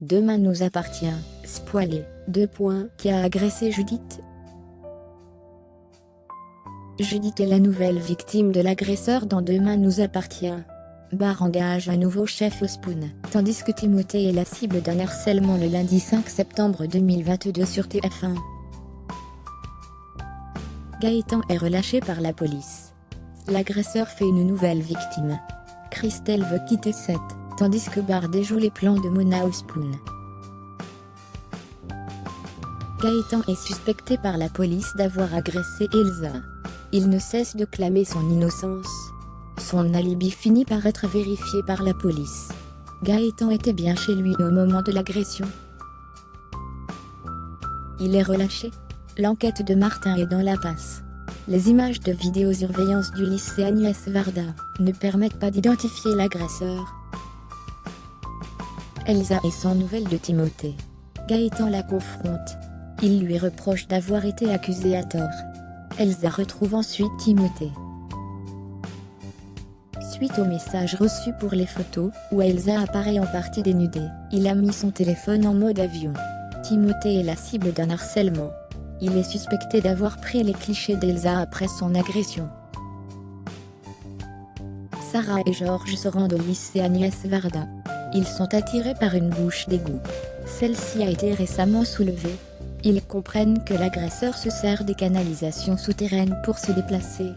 Demain nous appartient, spoilé, qui a agressé Judith. Judith est la nouvelle victime de l'agresseur dans Demain nous appartient. Barre engage un nouveau chef au Spoon, tandis que Timothée est la cible d'un harcèlement le lundi 5 septembre 2022 sur TF1. Gaëtan est relâché par la police. L'agresseur fait une nouvelle victime. Christelle veut quitter Seth, tandis que Barre déjoue les plans de Mona au Spoon. Gaëtan est suspecté par la police d'avoir agressé Elsa. Il ne cesse de clamer son innocence. Son alibi finit par être vérifié par la police. Gaëtan était bien chez lui au moment de l'agression. Il est relâché. L'enquête de Martin est dans la passe. Les images de vidéosurveillance du lycée Agnès Varda ne permettent pas d'identifier l'agresseur. Elsa est sans nouvelles de Timothée. Gaëtan la confronte. Il lui reproche d'avoir été accusé à tort. Elsa retrouve ensuite Timothée. Suite au message reçu pour les photos, où Elsa apparaît en partie dénudée, il a mis son téléphone en mode avion. Timothée est la cible d'un harcèlement. Il est suspecté d'avoir pris les clichés d'Elsa après son agression. Sarah et Georges se rendent au lycée Agnès Varda. Ils sont attirés par une bouche d'égout. Celle-ci a été récemment soulevée. Ils comprennent que l'agresseur se sert des canalisations souterraines pour se déplacer.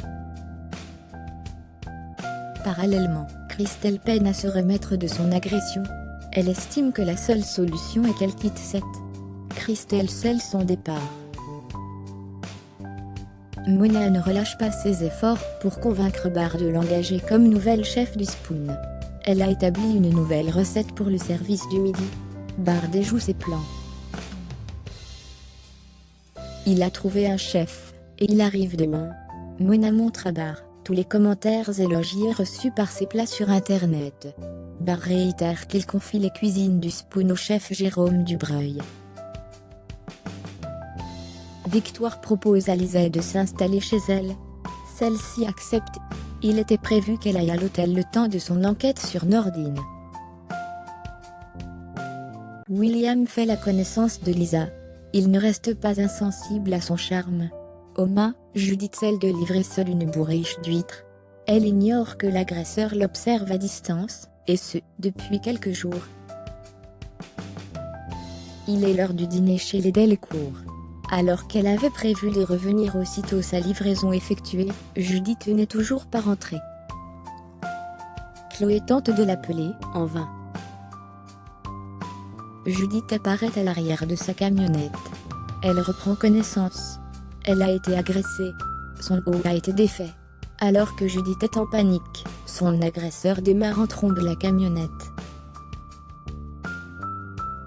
Parallèlement, Christelle peine à se remettre de son agression. Elle estime que la seule solution est qu'elle quitte Seth. Christelle scelle son départ. Mona ne relâche pas ses efforts pour convaincre Barre de l'engager comme nouvelle chef du Spoon. Elle a établi une nouvelle recette pour le service du midi. Barre déjoue ses plans. Il a trouvé un chef, et il arrive demain. Mona montre à Barre tous les commentaires élogieux reçus par ses plats sur internet. Barre réitère qu'il confie les cuisines du Spoon au chef Jérôme Dubreuil. Victoire propose à Lisa de s'installer chez elle. Celle-ci accepte. Il était prévu qu'elle aille à l'hôtel le temps de son enquête sur Nordine. William fait la connaissance de Lisa. Il ne reste pas insensible à son charme. Oma, Judith celle de livrer seule une bourriche d'huîtres. Elle ignore que l'agresseur l'observe à distance, et ce, depuis quelques jours. Il est l'heure du dîner chez les Delcourt. Alors qu'elle avait prévu de revenir aussitôt sa livraison effectuée, Judith n'est toujours pas rentrée. Chloé tente de l'appeler, en vain. Judith apparaît à l'arrière de sa camionnette. Elle reprend connaissance. Elle a été agressée. Son haut a été défait. Alors que Judith est en panique, son agresseur démarre en trombe la camionnette.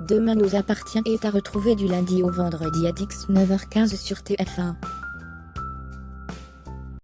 Demain nous appartient est à retrouver du lundi au vendredi à 19h15 sur TF1.